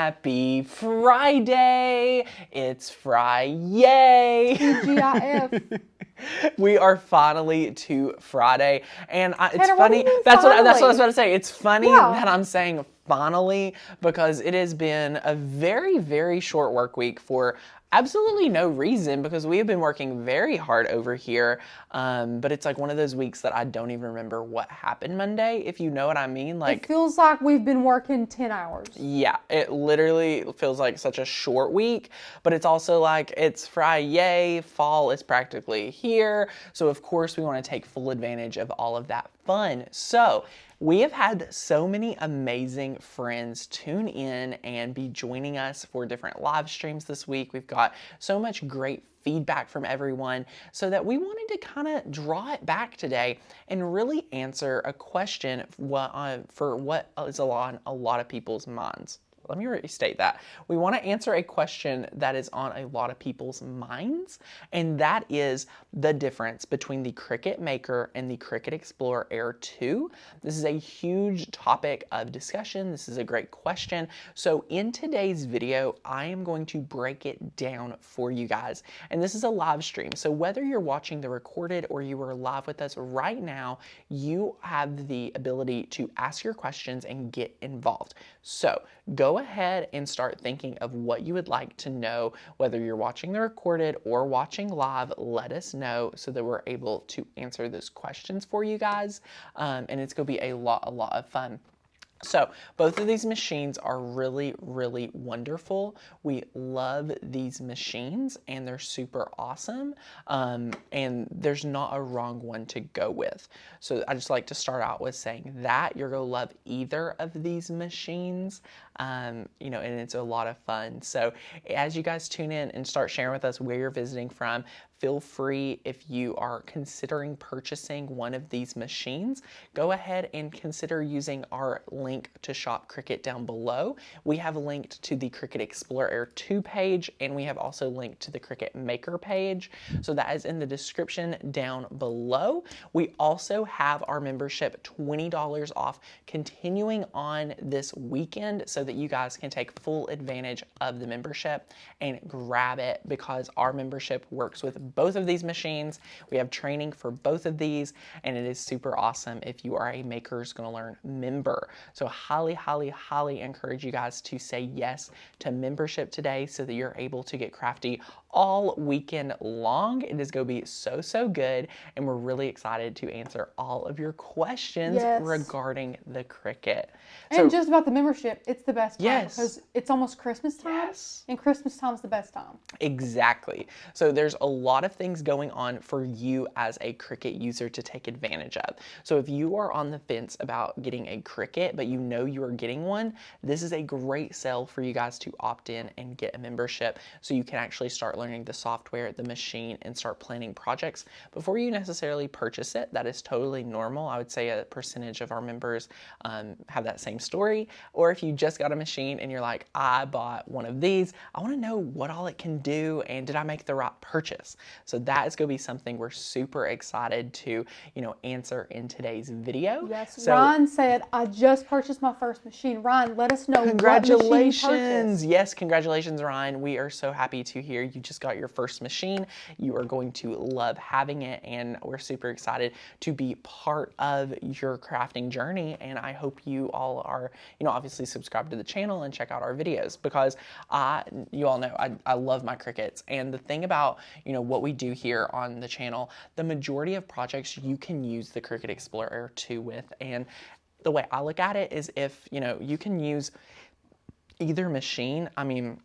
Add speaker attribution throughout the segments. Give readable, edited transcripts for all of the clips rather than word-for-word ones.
Speaker 1: Happy Friday! It's Friday!
Speaker 2: TGIF.
Speaker 1: We are finally to Friday, and it's
Speaker 2: Tanner,
Speaker 1: funny.
Speaker 2: what do you mean
Speaker 1: That's what I was
Speaker 2: finally?
Speaker 1: about to say. It's funny
Speaker 2: Yeah.
Speaker 1: that I'm saying finally because it has been a very, very short work week for absolutely no reason because we have been working very hard over here. But it's like one of those weeks that I don't even remember what happened Monday, if you know what I mean.
Speaker 2: It feels like we've been working 10 hours.
Speaker 1: Yeah, it literally feels like such a short week, but it's also like it's Friday, fall is practically here. So of course we want to take full advantage of all of that fun. So we have had so many amazing friends tune in and be joining us for different live streams this week. We've got so much great feedback from everyone so that we wanted to kind of draw it back today and really answer a question for what is on a lot of people's minds. Let me restate that. We want to answer a question that is on a lot of people's minds, and that is the difference between the Cricut Maker and the Cricut Explorer Air 2. This is a huge topic of discussion. This is a great question. So in today's video, I am going to break it down for you guys. And this is a live stream. So whether you're watching the recorded or you are live with us right now, you have the ability to ask your questions and get involved. So go ahead and start thinking of what you would like to know, whether you're watching the recorded or watching live. Let us know so that we're able to answer those questions for you guys. And it's going to be a lot of fun. So both of these machines are really, really wonderful. We love these machines and they're super awesome. And there's not a wrong one to go with. So I just like to start out with saying that you're going to love either of these machines. And it's a lot of fun. So as you guys tune in and start sharing with us where you're visiting from, feel free, if you are considering purchasing one of these machines, go ahead and consider using our link to shop Cricut down below. We have linked to the Cricut Explorer Air 2 page, and we have also linked to the Cricut Maker page. So that is in the description down below. We also have our membership $20 off continuing on this weekend so that you guys can take full advantage of the membership and grab it because our membership works with both of these machines. We have training for both of these, and it is super awesome if you are a Makers Gonna Learn member. So highly encourage you guys to say yes to membership today so that you're able to get crafty all weekend long. It is going to be so good, and we're really excited to answer all of your questions regarding the Cricut.
Speaker 2: And just about the membership, it's the best time because
Speaker 1: Yes.
Speaker 2: it's almost Christmas time, and Christmas time's the best time.
Speaker 1: Exactly. So there's a lot of things going on for you as a Cricut user to take advantage of. So if you are on the fence about getting a Cricut, but you know you are getting one, this is a great sale for you guys to opt in and get a membership so you can actually start learning the software, the machine, and start planning projects before you necessarily purchase it. That is totally normal. I would say a percentage of our members have that same story. Or if you just got a machine and you're like, I bought one of these, I want to know what all it can do and did I make the right purchase? So that is going to be something we're super excited to, answer in today's video.
Speaker 2: Yes,
Speaker 1: So,
Speaker 2: Ryan said, I just purchased my first machine. Ryan, let us know
Speaker 1: congratulations.
Speaker 2: what machine you purchased.
Speaker 1: Yes, congratulations, Ryan. We are so happy to hear you just got your first machine. You are going to love having it, and we're super excited to be part of your crafting journey. And I hope you all are, obviously subscribe to the channel and check out our videos because you all know I love my Cricuts. And the thing about, what we do here on the channel, the majority of projects you can use the Cricut Explorer Air 2 with. And the way I look at it is if, you can use either machine. I mean,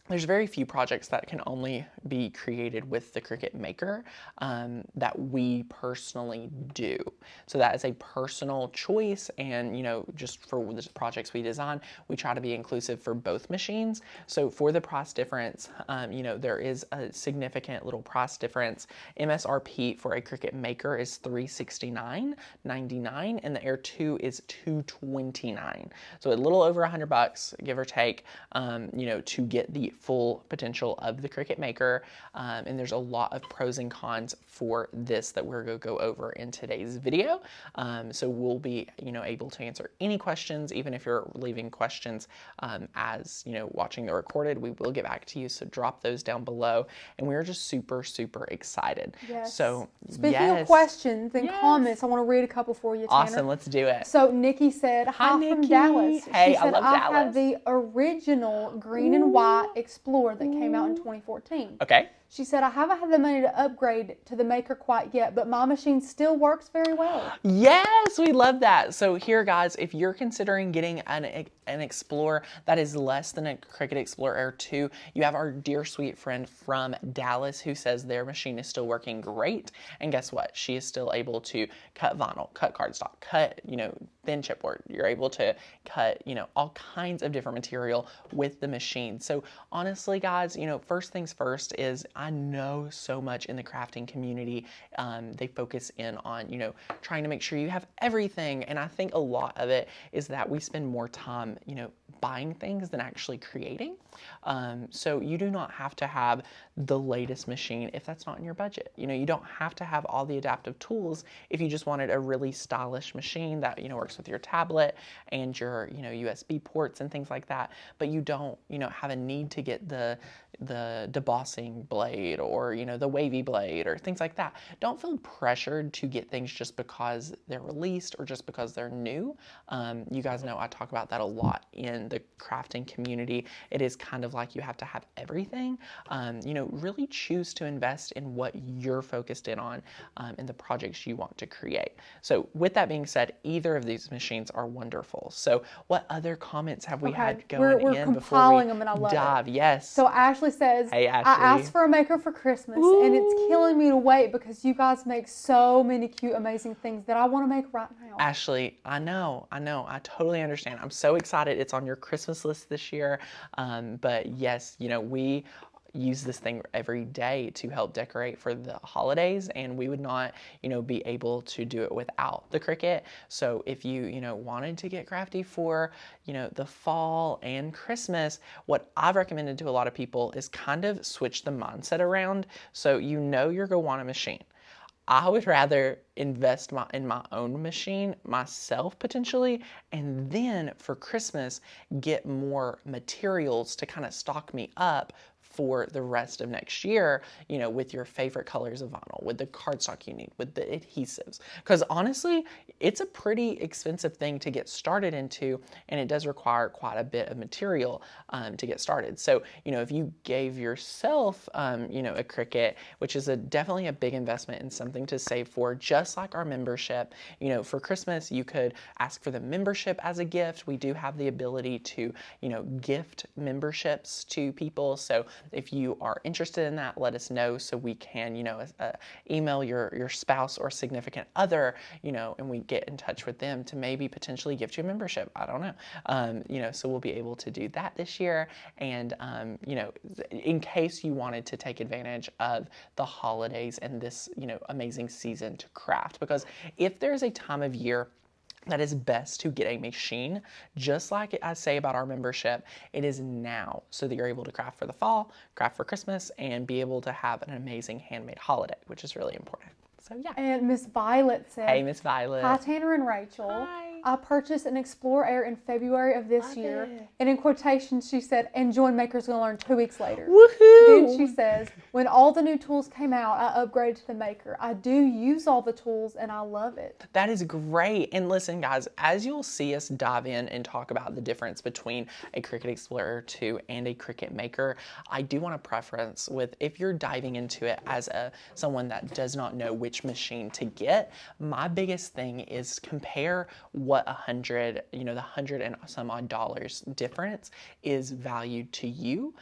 Speaker 1: there's very few projects that can only be created with the Cricut Maker that we personally do. So that is a personal choice, and just for the projects we design, we try to be inclusive for both machines. So for the price difference, there is a significant little price difference. MSRP for a Cricut Maker is $369.99, and the Air 2 is $229. So a little over $100, give or take, to get the full potential of the Cricut Maker. maker, and there's a lot of pros and cons for this that we're going to go over in today's video. So we'll be, able to answer any questions, even if you're leaving questions as, watching the recorded, we will get back to you. So drop those down below, and we're just super, super excited.
Speaker 2: Yes.
Speaker 1: So
Speaker 2: speaking of questions and comments, I want to read a couple for you, Tanner.
Speaker 1: Awesome, let's do it.
Speaker 2: So Nikki said, hi
Speaker 1: Nikki.
Speaker 2: from Dallas.
Speaker 1: Hey,
Speaker 2: she said,
Speaker 1: I love Dallas.
Speaker 2: have the original green and white Explorer that came out in 2014.
Speaker 1: Okay.
Speaker 2: She said, I haven't had the money to upgrade to the maker quite yet, but my machine still works very well.
Speaker 1: Yes, we love that. So here, guys, if you're considering getting an Explorer that is less than a Cricut Explorer Air 2, you have our dear sweet friend from Dallas who says their machine is still working great. And guess what? She is still able to cut vinyl, cut cardstock, cut, thin chipboard. You're able to cut, all kinds of different material with the machine. So honestly, guys, first things first is I know so much in the crafting community, they focus in on, trying to make sure you have everything. And I think a lot of it is that we spend more time, buying things than actually creating. So you do not have to have the latest machine if that's not in your budget. You don't have to have all the adaptive tools if you just wanted a really stylish machine that, works with your tablet and your, USB ports and things like that. But you don't, have a need to get the debossing blade or, the wavy blade or things like that. Don't feel pressured to get things just because they're released or just because they're new. You guys know I talk about that a lot in the crafting community. It is kind of like you have to have everything. Really choose to invest in what you're focused in on in the projects you want to create. So with that being said, either of these machines are wonderful. So what other comments have we had going
Speaker 2: we're
Speaker 1: in before
Speaker 2: compiling
Speaker 1: we
Speaker 2: them, and I love
Speaker 1: dive?
Speaker 2: it.
Speaker 1: Yes.
Speaker 2: So Ashley says,
Speaker 1: hey, Ashley.
Speaker 2: I asked for a maker for Christmas, and it's killing me to wait because you guys make so many cute, amazing things that I want to make right now.
Speaker 1: Ashley, I know. I totally understand. I'm so excited. It's on your Christmas list this year. But yes, we use this thing every day to help decorate for the holidays, and we would not, be able to do it without the Cricut. So if you, wanted to get crafty for, the fall and Christmas, what I've recommended to a lot of people is kind of switch the mindset around. So you're going to want a machine. I would rather invest in my own machine myself potentially, and then for Christmas get more materials to kind of stock me up for the rest of next year, with your favorite colors of vinyl, with the cardstock you need, with the adhesives. Because honestly, it's a pretty expensive thing to get started into, and it does require quite a bit of material to get started. So, if you gave yourself, a Cricut, which is definitely a big investment and something to save for, just like our membership, for Christmas, you could ask for the membership as a gift. We do have the ability to, gift memberships to people. So if you are interested in that, let us know so we can, email your spouse or significant other, and we get in touch with them to maybe potentially gift you a membership. I don't know. So we'll be able to do that this year. And, in case you wanted to take advantage of the holidays and this, amazing season to craft, because if there's a time of year that is best to get a machine, just like I say about our membership, it is now, so that you're able to craft for the fall, craft for Christmas, and be able to have an amazing handmade holiday, which is really important. So yeah.
Speaker 2: And Miss Violet said,
Speaker 1: hey, Miss Violet.
Speaker 2: Hi, Tanner and Rachel.
Speaker 1: Hi.
Speaker 2: I purchased an Explorer Air in February of this year. And in quotations, she said, and Join Maker's going to learn 2 weeks later.
Speaker 1: Woohoo!
Speaker 2: Then she says, when all the new tools came out, I upgraded to the Maker. I do use all the tools, and I love it.
Speaker 1: That is great. And listen, guys, as you'll see us dive in and talk about the difference between a Cricut Explorer 2 and a Cricut Maker, I do want to preference with, if you're diving into it as someone that does not know which machine to get, my biggest thing is compare what the $100 and some odd dollars difference is valued to you,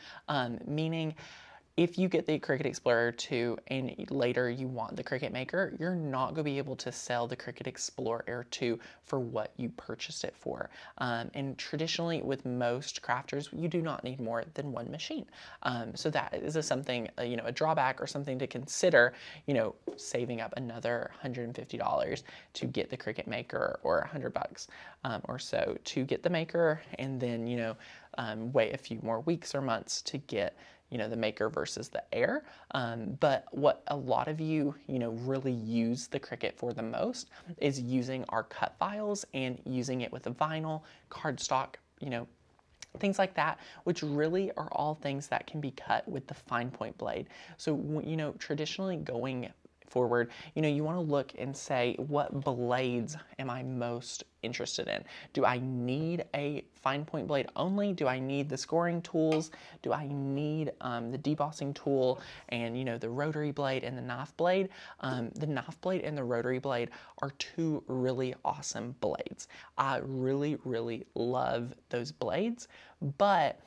Speaker 1: meaning if you get the Cricut Explorer 2 and later you want the Cricut Maker, you're not going to be able to sell the Cricut Explorer Air 2 for what you purchased it for. And traditionally with most crafters, you do not need more than one machine. So that is something, a drawback or something to consider, saving up another $150 to get the Cricut Maker, or $100 or so to get the Maker, and then, wait a few more weeks or months to get the Maker versus the Air. But what a lot of you, really use the Cricut for the most is using our cut files and using it with a vinyl, cardstock, things like that, which really are all things that can be cut with the fine point blade. So, traditionally going forward, you want to look and say, what blades am I most interested in? Do I need a fine point blade only? Do I need the scoring tools? Do I need the debossing tool and, the rotary blade and the knife blade? The knife blade and the rotary blade are two really awesome blades. I really, really love those blades, but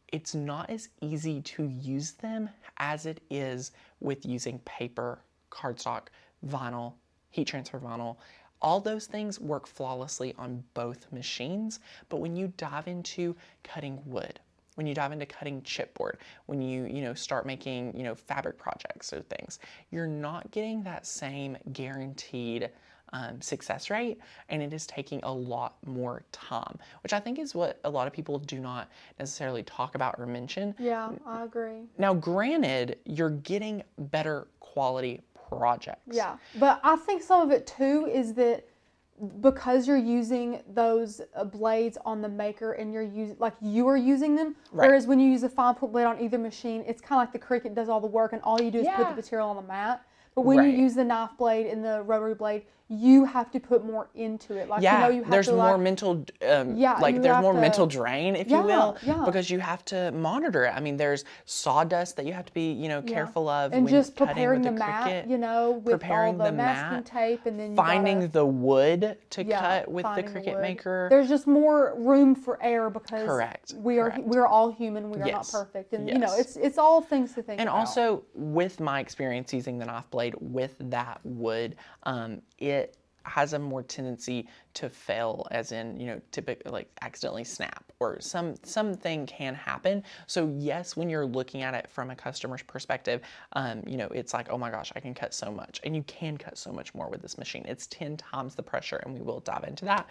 Speaker 1: it's not as easy to use them as it is with using paper, cardstock, vinyl, heat transfer vinyl. All those things work flawlessly on both machines, but when you dive into cutting wood, when you dive into cutting chipboard, when you start making, fabric projects or things, you're not getting that same guaranteed success rate, and it is taking a lot more time, which I think is what a lot of people do not necessarily talk about or mention.
Speaker 2: Yeah, I agree.
Speaker 1: Now, granted, you're getting better quality projects.
Speaker 2: Yeah, but I think some of it too is that because you're using those blades on the Maker and you are using them,
Speaker 1: right.
Speaker 2: Whereas when you use a fine point blade on either machine, it's kind of like the Cricut does all the work and all you do is put the material on the mat. But when you use the knife blade and the rotary blade, you have to put more into it. Like, you have
Speaker 1: there's
Speaker 2: to,
Speaker 1: more mental, there's more mental drain, if you will, because you have to monitor it. I mean, there's sawdust that you have to be, careful of.
Speaker 2: And
Speaker 1: when
Speaker 2: just
Speaker 1: cutting
Speaker 2: preparing
Speaker 1: with
Speaker 2: the mat,
Speaker 1: Cricut,
Speaker 2: with
Speaker 1: preparing
Speaker 2: all the
Speaker 1: the
Speaker 2: masking
Speaker 1: mat,
Speaker 2: tape, and then
Speaker 1: finding the wood to cut with the Cricut Maker.
Speaker 2: There's just more room for error because we're all human. We are not perfect, and it's all things to think about.
Speaker 1: And also, with my experience using the knife blade with that wood, it has a more tendency to fail, as in, typically like accidentally snap or something can happen. So yes, when you're looking at it from a customer's perspective, it's like, oh my gosh, I can cut so much, and you can cut so much more with this machine. It's 10 times the pressure, and we will dive into that.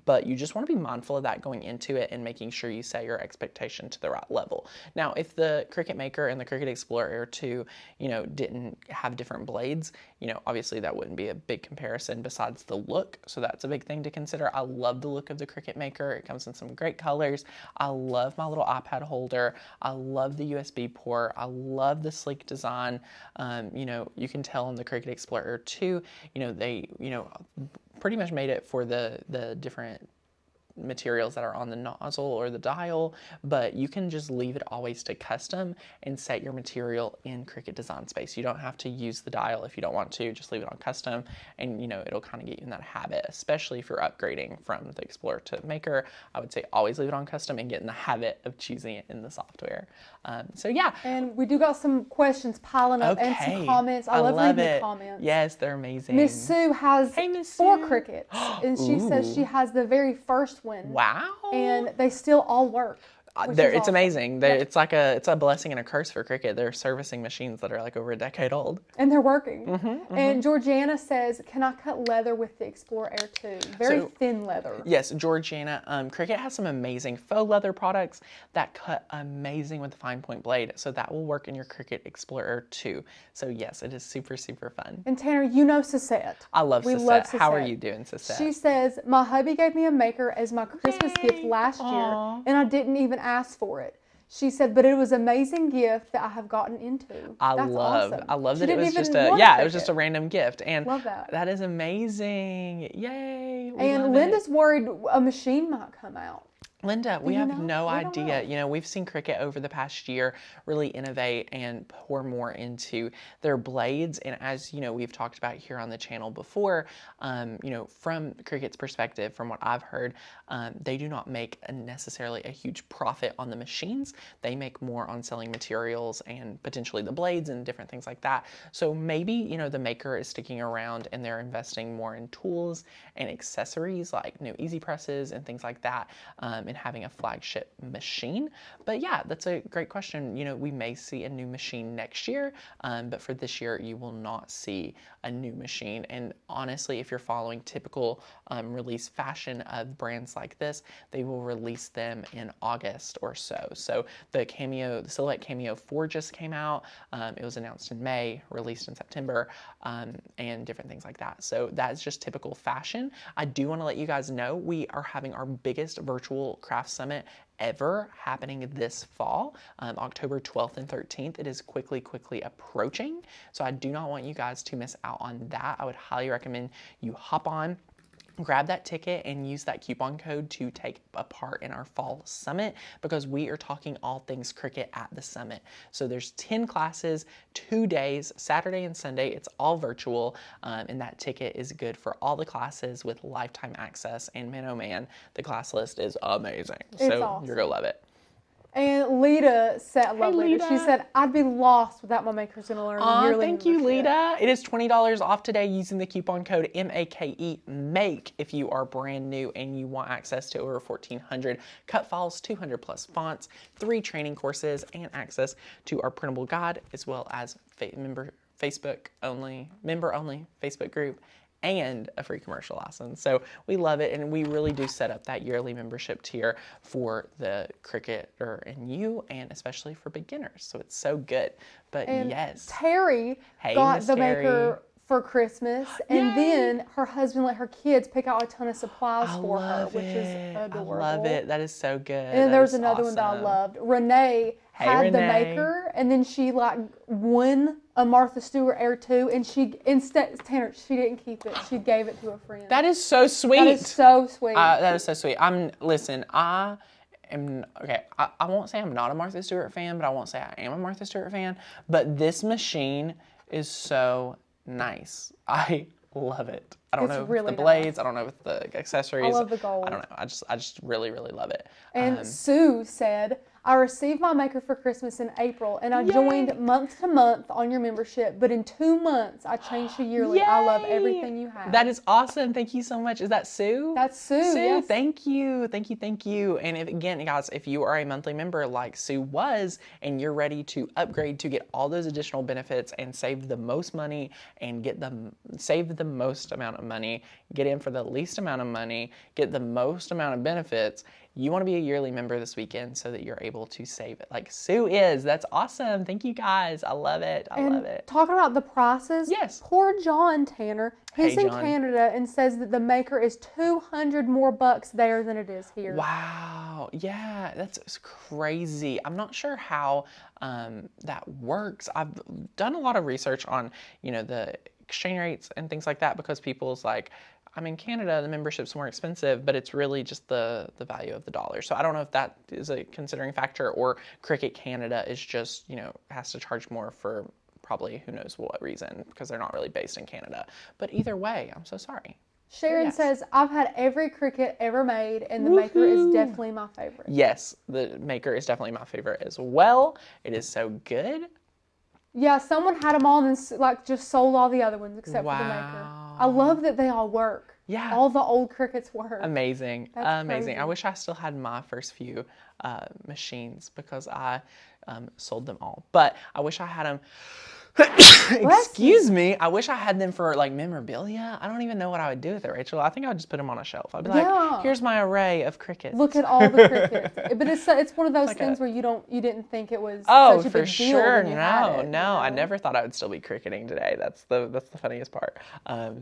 Speaker 1: But you just want to be mindful of that going into it and making sure you set your expectation to the right level. Now, if the Cricut Maker and the Cricut Explorer Air 2, didn't have different blades, obviously that wouldn't be a big comparison besides the look. So that's a big thing to consider. I love the look of the Cricut Maker. It comes in some great colors. I love my little iPad holder. I love the USB port. I love the sleek design. You can tell in the Cricut Explorer 2, they, pretty much made it for the different materials that are on the nozzle or the dial, but you can just leave it always to custom and set your material in Cricut Design Space. You don't have to use the dial if you don't want to. Just leave it on custom, and it'll kind of get you in that habit, especially if you're upgrading from the Explorer to Maker. I would say always leave it on custom and get in the habit of choosing it in the software. So yeah.
Speaker 2: And we do got some questions piling up and some comments. I love reading the comments.
Speaker 1: Yes, they're amazing.
Speaker 2: Miss Sue has 4 Cricuts, and she says she has the very first one.
Speaker 1: Wow. And
Speaker 2: they still all work.
Speaker 1: It's awesome. Amazing. It's like it's a blessing and a curse for Cricut. They're servicing machines that are like over a decade old.
Speaker 2: And they're working. And Georgiana says, can I cut leather with the Explorer Air 2? Very thin leather.
Speaker 1: Yes, Georgiana. Cricut has some amazing faux leather products that cut amazing with the fine point blade. So that will work in your Cricut Explorer Air 2. So yes, it is super, super fun.
Speaker 2: And Tanner, Suzette.
Speaker 1: I love Suzette. Love Suzette. How are you doing, Suzette?
Speaker 2: She says, my hubby gave me a Maker as my Christmas gift last year, and I didn't even ask for it. She said, but it was an amazing gift that I have gotten into.
Speaker 1: I love that it was just it was just a random gift. And love that. That is amazing. Yay.
Speaker 2: And Linda's worried a machine might come out.
Speaker 1: Linda, we have no idea. We've seen Cricut over the past year really innovate and pour more into their blades. And as we've talked about here on the channel before, from Cricut's perspective, from what I've heard, they do not make necessarily a huge profit on the machines. They make more on selling materials and potentially the blades and different things like that. So maybe, the Maker is sticking around and they're investing more in tools and accessories like easy presses and things like that. in having a flagship machine. But yeah, that's a great question. You know, we may see a new machine next year, but for this year, you will not see a new machine. And honestly, if you're following typical release fashion of brands like this, they will release them in August or so. So the Silhouette Cameo 4 just came out. It was announced in May, released in September, and different things like that. So that's just typical fashion. I do want to let you guys know we are having our biggest virtual craft summit ever happening this fall, October 12th and 13th. It is quickly approaching. So I do not want you guys to miss out on that. I would highly recommend you hop on, grab that ticket, and use that coupon code to take a part in our fall summit, because we are talking all things Cricut at the summit. So there's 10 classes, 2 days, Saturday and Sunday. It's all virtual, and that ticket is good for all the classes with lifetime access. And man, oh man, the class list is amazing. So
Speaker 2: awesome.
Speaker 1: You're gonna love it.
Speaker 2: And Lita said, I love Lita.
Speaker 1: Lita.
Speaker 2: She said, I'd be lost without my Makers Gonna Learn yearly
Speaker 1: Thank you,
Speaker 2: membership.
Speaker 1: Lita. It is $20 off today using the coupon code MAKE, MAKE, if you are brand new and you want access to over 1,400 cut files, 200 plus fonts, 3 training courses, and access to our printable guide, as well as member only Facebook group, and a free commercial license. So we love it, and we really do set up that yearly membership tier for the Cricketer and you, and especially for beginners. So it's so good. But
Speaker 2: and
Speaker 1: yes,
Speaker 2: Terry
Speaker 1: hey,
Speaker 2: got
Speaker 1: Miss
Speaker 2: the
Speaker 1: Terry.
Speaker 2: Maker for Christmas, and then her husband let her kids pick out a ton of supplies for her, which is adorable.
Speaker 1: I love it. That is so good.
Speaker 2: And then there was another one that I loved. Renee had the
Speaker 1: Renee.
Speaker 2: Maker, and then she like won a Martha Stewart Air 2, and Tanner, she didn't keep it. She gave it to a friend.
Speaker 1: That is so sweet.
Speaker 2: That is so sweet.
Speaker 1: That is so sweet. Listen, I won't say I'm not a Martha Stewart fan, but I won't say I am a Martha Stewart fan. But this machine is so nice. I love it. I don't know
Speaker 2: really
Speaker 1: with the blades. I don't know with the accessories.
Speaker 2: I love the gold.
Speaker 1: I don't know. I just really love it.
Speaker 2: And Sue said, I received my Maker for Christmas in April, and I joined month to month on your membership, but in 2 months, I changed to yearly. I love everything you have.
Speaker 1: That is awesome. Thank you so much. Is that Sue?
Speaker 2: That's Sue, yes.
Speaker 1: Thank you. And again, guys, if you are a monthly member like Sue was, and you're ready to upgrade to get all those additional benefits and save the most money and save the most amount of money, get in for the least amount of money, get the most amount of benefits, you want to be a yearly member this weekend so that you're able to save it like Sue is. That's awesome. Thank you, guys. I love it. I love it.
Speaker 2: Talking about the prices,
Speaker 1: yes.
Speaker 2: Poor John Tanner, he's
Speaker 1: Hey,
Speaker 2: in
Speaker 1: John.
Speaker 2: Canada and says that the Maker is $200 more there than it is here.
Speaker 1: Wow. Yeah, that's crazy. I'm not sure how that works. I've done a lot of research on, the exchange rates and things like that, because people's like, I'm in Canada, the membership's more expensive, but it's really just the value of the dollar. So I don't know if that is a considering factor, or Cricut Canada is just, has to charge more for probably who knows what reason, because they're not really based in Canada. But either way, I'm so sorry.
Speaker 2: Sharon says, I've had every Cricut ever made, and the Maker is definitely my favorite.
Speaker 1: Yes, the Maker is definitely my favorite as well. It is so good.
Speaker 2: Yeah, someone had them all and just sold all the other ones except for the Maker. I love that they all work.
Speaker 1: Yeah.
Speaker 2: All the old Cricuts work.
Speaker 1: Amazing.
Speaker 2: That's
Speaker 1: amazing.
Speaker 2: crazy.
Speaker 1: I wish I still had my first few machines, because I sold them all. But I wish I had them. Excuse me. I wish I had them for like memorabilia. I don't even know what I would do with it, Rachel. I think I would just put them on a shelf. I'd be like, here's my array of Cricuts.
Speaker 2: Look at all the Cricuts. But it's one of those things where you didn't think it was such a big deal.
Speaker 1: Oh, for sure.
Speaker 2: When you had it,
Speaker 1: I never thought I would still be cricketing today. That's the funniest part.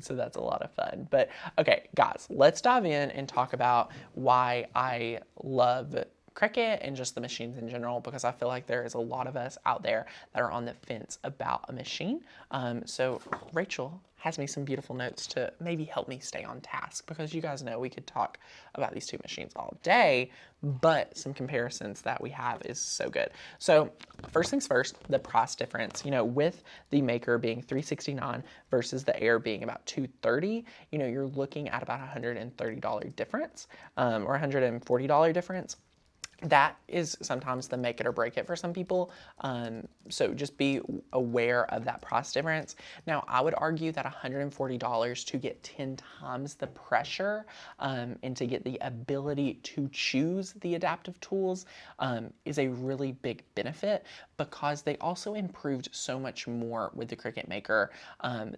Speaker 1: So that's a lot of fun. But okay, guys, let's dive in and talk about why I love Cricut and just the machines in general, because I feel like there is a lot of us out there that are on the fence about a machine. So Rachel has me some beautiful notes to maybe help me stay on task, because you guys know we could talk about these two machines all day, but some comparisons that we have is so good. So first things first, the price difference, with the Maker being $369 versus the Air being about $230, you're looking at about $130 difference, or $140 difference. that is sometimes the make it or break it for some people. So just be aware of that price difference. Now, I would argue that $140 to get 10 times the pressure and to get the ability to choose the adaptive tools is a really big benefit, because they also improved so much more with the Cricut Maker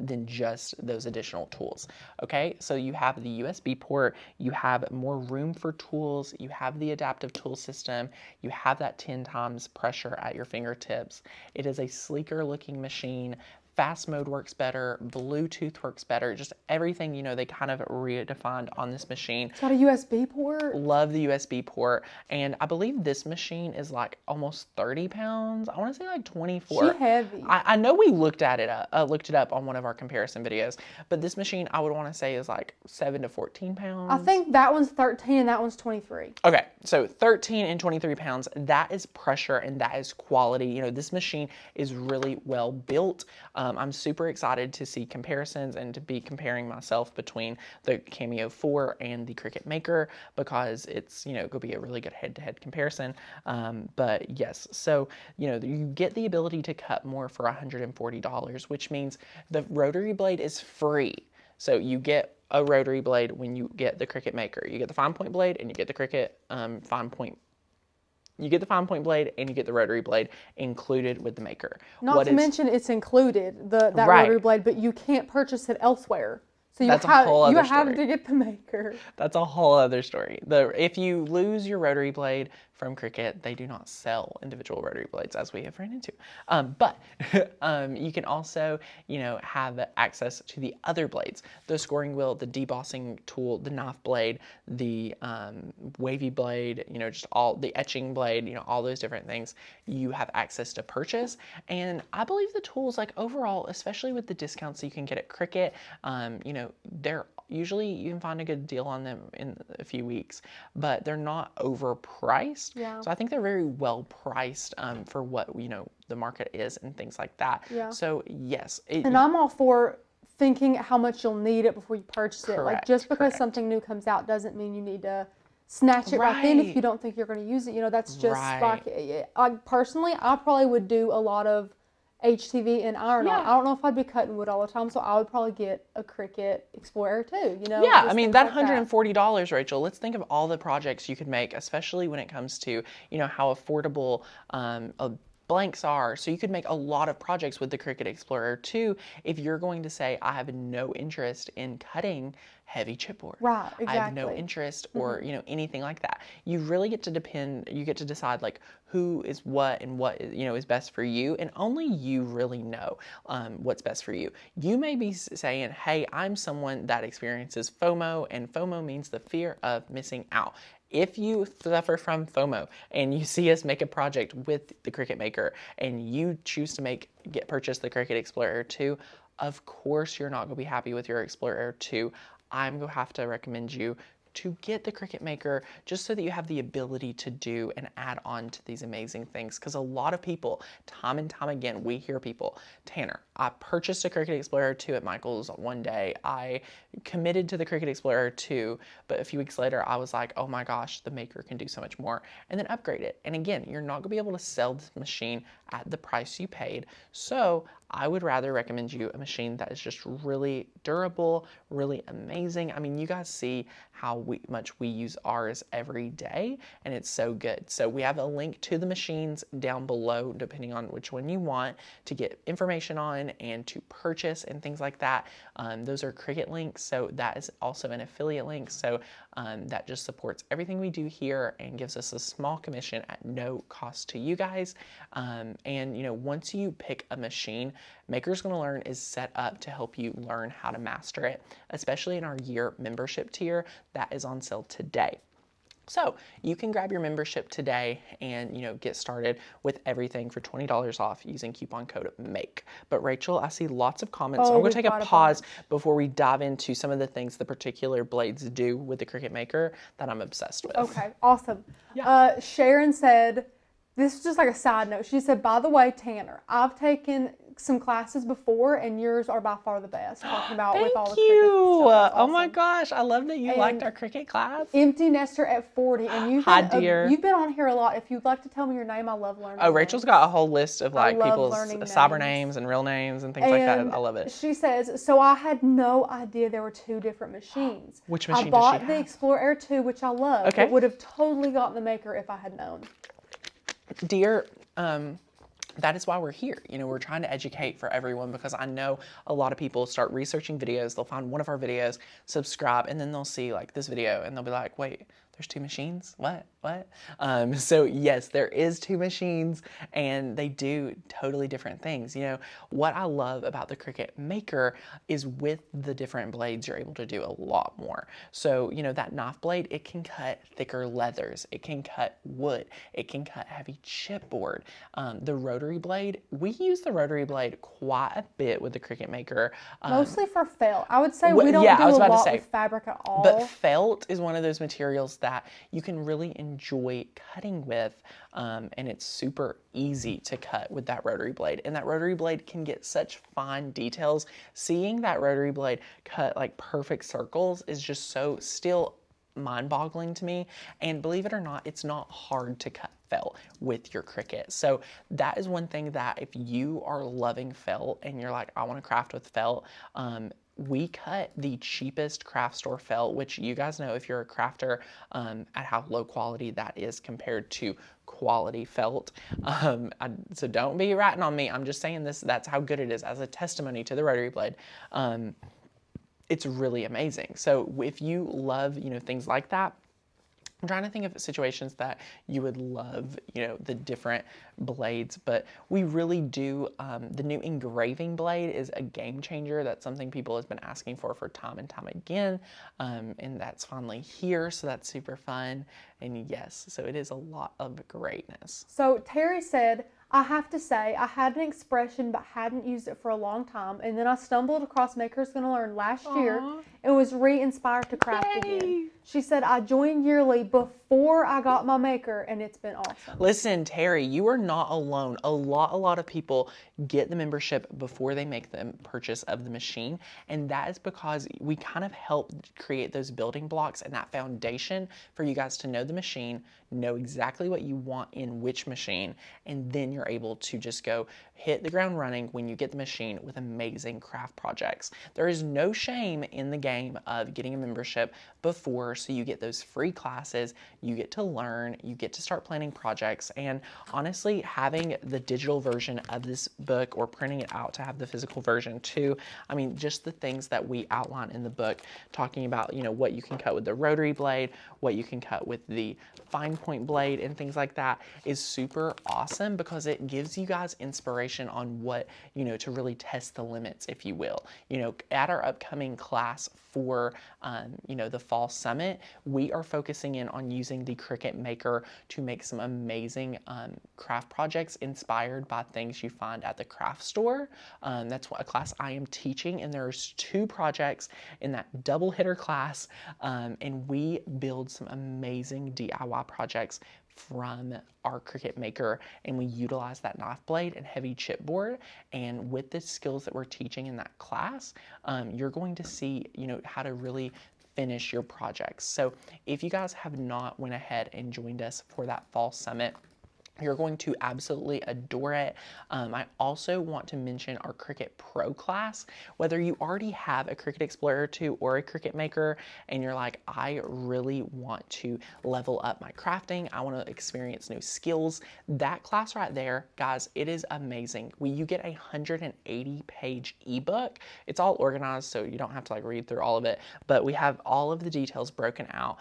Speaker 1: than just those additional tools. Okay, so you have the USB port, you have more room for tools, you have the adaptive tool system, you have that 10 times pressure at your fingertips. It is a sleeker looking machine. Fast mode works better, Bluetooth works better, just everything, you know, they kind of redefined on this machine.
Speaker 2: It's got a USB port.
Speaker 1: Love the USB port, and I believe this machine is like almost 30 pounds. I want to say like 24.
Speaker 2: She heavy.
Speaker 1: I know we looked it up on one of our comparison videos, but this machine I would want to say is like 7 to 14 pounds.
Speaker 2: I think that one's 13 and that one's 23.
Speaker 1: Okay, so 13 and 23 pounds, that is pressure and that is quality. You know, this machine is really well built. I'm super excited to see comparisons and to be comparing myself between the Cameo 4 and the Cricut Maker, because it's, you know, going to be a really good head-to-head comparison. But yes, so, you know, you get the ability to cut more for $140, which means the rotary blade is free. So you get a rotary blade when you get the Cricut Maker. You get the fine point blade and you get the Cricut You get the fine point blade and you get the rotary blade included with the Maker.
Speaker 2: Not to mention it's included, that
Speaker 1: right.
Speaker 2: rotary blade, but you can't purchase it elsewhere. So you
Speaker 1: That's a whole other story.
Speaker 2: have to get the Maker.
Speaker 1: That's a whole other story. If you lose your rotary blade from Cricut, they do not sell individual rotary blades, as we have ran into. But you can also, you know, have access to the other blades: the scoring wheel, the debossing tool, the knife blade, the wavy blade, you know, just all the etching blade, you know, all those different things you have access to purchase. And I believe the tools, like overall, especially with the discounts you can get at Cricut, you know, they're usually you can find a good deal on them in a few weeks, but they're not overpriced.
Speaker 2: Yeah.
Speaker 1: So I think they're very well priced for what, you know, the market is and things like that.
Speaker 2: Yeah.
Speaker 1: So yes.
Speaker 2: And I'm all for thinking how much you'll need it before you purchase it. Like, just because something new comes out doesn't mean you need to snatch it right then if you don't think you're going to use it. You know, that's just like, personally, I probably would do a lot of HTV and iron on. I don't know if I'd be cutting wood all the time, so I would probably get a Cricut Explorer too, you know?
Speaker 1: Yeah, I mean, that $140, Rachel, let's think of all the projects you could make, especially when it comes to, you know, how affordable blanks are. So you could make a lot of projects with the Cricut Explorer 2 if you're going to say, I have no interest in cutting heavy chipboard.
Speaker 2: Right, exactly.
Speaker 1: I have no interest or, you know, anything like that. You really get to decide like who is what and what, you know, is best for you, and only you really know what's best for you. You may be saying, hey, I'm someone that experiences FOMO, and FOMO means the fear of missing out. If you suffer from FOMO and you see us make a project with the Cricut Maker and you choose to purchase the Cricut Explorer 2, of course you're not going to be happy with your Explorer 2. I'm going to have to recommend you to get the Cricut Maker just so that you have the ability to do and add on to these amazing things. Because a lot of people, time and time again, we hear people, Tanner, I purchased a Cricut Explorer 2 at Michael's one day. I committed to the Cricut Explorer 2, but a few weeks later I was like, oh my gosh, the Maker can do so much more, and then upgrade it. And again, you're not going to be able to sell this machine at the price you paid. So I would rather recommend you a machine that is just really durable, really amazing. I mean, you guys see how much we use ours every day, and it's so good. So we have a link to the machines down below, depending on which one you want to get information on and to purchase and things like that. Those are Cricut links, so that is also an affiliate link. So that just supports everything we do here and gives us a small commission at no cost to you guys. And you know, once you pick a machine, Maker's Gonna Learn is set up to help you learn how to master it, especially in our year membership tier that is on sale today. So you can grab your membership today and, you know, get started with everything for $20 off using coupon code MAKE. But Rachel, I see lots of comments. So I'm going to take a pause before we dive into some of the things the particular blades do with the Cricut Maker that I'm obsessed with.
Speaker 2: Okay, awesome. Yeah. Sharon said, this is just like a side note. She said, by the way, Tanner, I've taken some classes before, and yours are by far the best. Talking about
Speaker 1: Thank
Speaker 2: with all the
Speaker 1: you.
Speaker 2: Cricut stuff. That's
Speaker 1: Oh my
Speaker 2: awesome.
Speaker 1: gosh, I love that you liked our Cricut class.
Speaker 2: Empty nester at 40, and you've
Speaker 1: Hi,
Speaker 2: been
Speaker 1: dear.
Speaker 2: you've been on here a lot. If you'd like to tell me your name, I love learning.
Speaker 1: Oh, Rachel's got a whole list of like people's cyber
Speaker 2: names
Speaker 1: names and real names and things like that. I love it.
Speaker 2: She says, so I had no idea there were two different machines.
Speaker 1: Which machine
Speaker 2: I bought
Speaker 1: does she
Speaker 2: the
Speaker 1: have?
Speaker 2: Explorer Air 2, which I love.
Speaker 1: Okay.
Speaker 2: It would have totally gotten the Maker if I had known.
Speaker 1: Dear, that is why we're here. You know, we're trying to educate for everyone, because I know a lot of people start researching videos. They'll find one of our videos, subscribe, and then they'll see like this video and they'll be like, wait, there's two machines? What? So yes, there is two machines, and they do totally different things. You know, what I love about the Cricut Maker is with the different blades, you're able to do a lot more. So, you know, that knife blade, it can cut thicker leathers. It can cut wood. It can cut heavy chipboard. The rotary blade, we use the rotary blade quite a bit with the Cricut Maker.
Speaker 2: Mostly for felt. I would say we don't do a lot with fabric at all.
Speaker 1: But felt is one of those materials that you can really enjoy cutting with, and it's super easy to cut with that rotary blade. And that rotary blade can get such fine details. Seeing that rotary blade cut like perfect circles is just so still mind-boggling to me. And believe it or not, it's not hard to cut felt with your Cricut. So that is one thing that if you are loving felt and you're like, I want to craft with felt, we cut the cheapest craft store felt, which you guys know if you're a crafter, at how low quality that is compared to quality felt. So don't be ratting on me. I'm just saying this, that's how good it is as a testimony to the rotary blade. It's really amazing. So if you love, you know, things like that, I'm trying to think of situations that you would love, you know, the different blades, but we really do. The new engraving blade is a game changer. That's something people have been asking for time and time again, and that's finally here, so that's super fun. And yes, so it is a lot of greatness.
Speaker 2: So Terry said, I have to say, I had an expression but hadn't used it for a long time, and then I stumbled across Maker's Gonna Learn last year and was re-inspired to craft again. She said, I joined yearly before I got my Maker, and it's been awesome.
Speaker 1: Listen, Terry, you are not alone. A lot of people get the membership before they make the purchase of the machine, and that is because we kind of help create those building blocks and that foundation for you guys to know the machine, know exactly what you want in which machine, and then you're able to just go hit the ground running when you get the machine with amazing craft projects. There is no shame in the game of getting a membership before, so you get those free classes, you get to learn, you get to start planning projects, and honestly, having the digital version of this book or printing it out to have the physical version too, I mean, just the things that we outline in the book, talking about, you know, what you can cut with the rotary blade, what you can cut with the fine point blade and things like that is super awesome, because it gives you guys inspiration on what, you know, to really test the limits, if you will. You know, at our upcoming class for, you know, the fall summit, we are focusing in on using the Cricut Maker to make some amazing craft projects inspired by things you find at the craft store. That's what a class I am teaching, and there's 2 projects in that double hitter class, and we build some amazing DIY projects from our Cricut Maker, and we utilize that knife blade and heavy chipboard. And with the skills that we're teaching in that class, you're going to see, you know, how to really finish your projects. So if you guys have not went ahead and joined us for that fall summit, you're going to absolutely adore it. I also want to mention our Cricut Pro class. Whether you already have a Cricut Explorer 2 or a Cricut Maker, and you're like, I really want to level up my crafting, I want to experience new skills, that class right there, guys, it is amazing. You get a 180-page ebook. It's all organized, so you don't have to like read through all of it, but we have all of the details broken out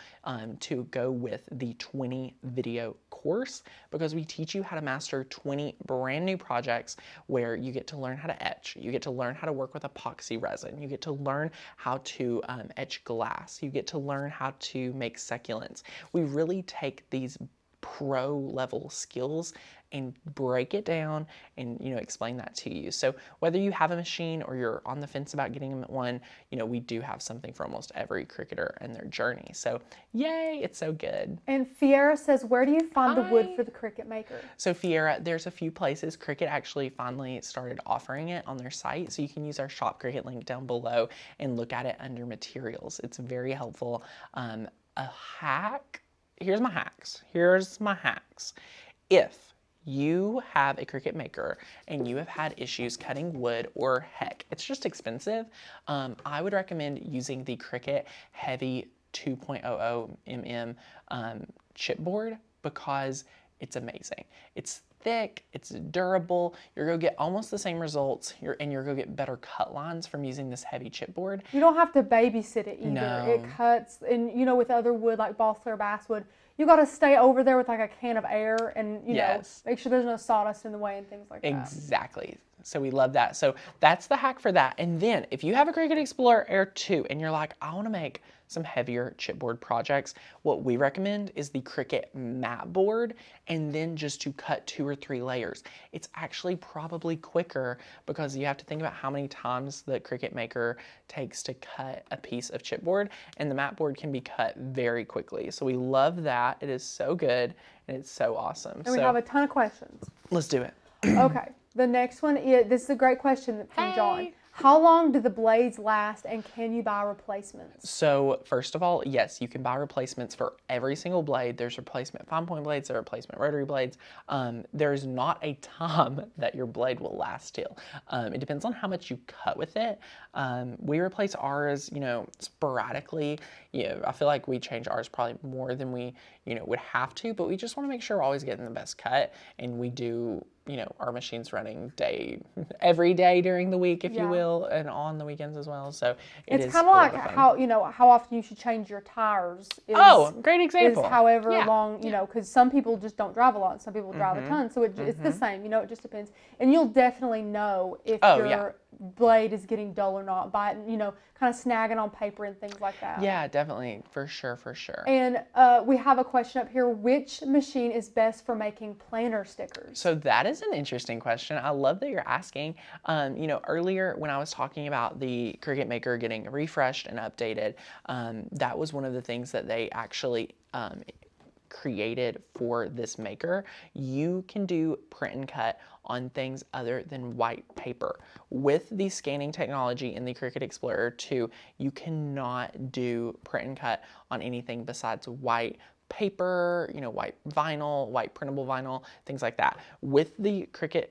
Speaker 1: to go with the 20 video course, because we teach you how to master 20 brand new projects where you get to learn how to etch, you get to learn how to work with epoxy resin, you get to learn how to etch glass, you get to learn how to make succulents. We really take these pro level skills and break it down and, explain that to you. So whether you have a machine or you're on the fence about getting one, we do have something for almost every Cricketer and their journey. So yay, it's so good.
Speaker 2: And Fiera says, where do you find the wood for the Cricut Maker?
Speaker 1: So Fiera, there's a few places. Cricut actually finally started offering it on their site. So you can use our Shop Cricut link down below and look at it under materials. It's very helpful. A hack, here's my hacks. If you have a Cricut Maker and you have had issues cutting wood, or heck, it's just expensive, I would recommend using the Cricut Heavy 2.00 mm chipboard because it's amazing. It's thick, it's durable, you're gonna get almost the same results, you're gonna get better cut lines from using this heavy chipboard.
Speaker 2: You don't have to babysit it either.
Speaker 1: No.
Speaker 2: It cuts, and with other wood like balsa or basswood, you got to stay over there with like a can of air and,
Speaker 1: yes.
Speaker 2: Make sure there's no sawdust in the way and things like that.
Speaker 1: Exactly. So we love that. So that's the hack for that. And then if you have a Cricut Explorer Air 2 and you're like, I want to make some heavier chipboard projects, what we recommend is the Cricut mat board, and then just to cut 2 or 3 layers. It's actually probably quicker because you have to think about how many times the Cricut Maker takes to cut a piece of chipboard, and the mat board can be cut very quickly. So we love that. It is so good and it's so awesome.
Speaker 2: And we have a ton of questions.
Speaker 1: Let's do it.
Speaker 2: Okay. The next one is, this is a great question from John. How long do the blades last, and can you buy replacements?
Speaker 1: So first of all, yes, you can buy replacements for every single blade. There's replacement fine point blades, there are replacement rotary blades. There's not a time that your blade will last till. It depends on how much you cut with it. We replace ours, sporadically. I feel like we change ours probably more than we, would have to, but we just want to make sure we're always getting the best cut, and we do, our machine's running every day during the week, if you will, and on the weekends as well. So
Speaker 2: it's kind of like how often you should change your tires.
Speaker 1: Great example.
Speaker 2: Is however long, because some people just don't drive a lot, some people drive a ton. So it's the same, it just depends. And you'll definitely know if your blade is getting dull or not by, kind of snagging on paper and things like that.
Speaker 1: Yeah, definitely. For sure.
Speaker 2: And we have a question up here. Which machine is best for making planner stickers?
Speaker 1: So that is an interesting question. I love that you're asking. Earlier when I was talking about the Cricut Maker getting refreshed and updated, that was one of the things that they actually created for this maker. You can do print and cut on things other than white paper. With the scanning technology in the Cricut Explorer 2, you cannot do print and cut on anything besides white paper, white vinyl, white printable vinyl, things like that. With the Cricut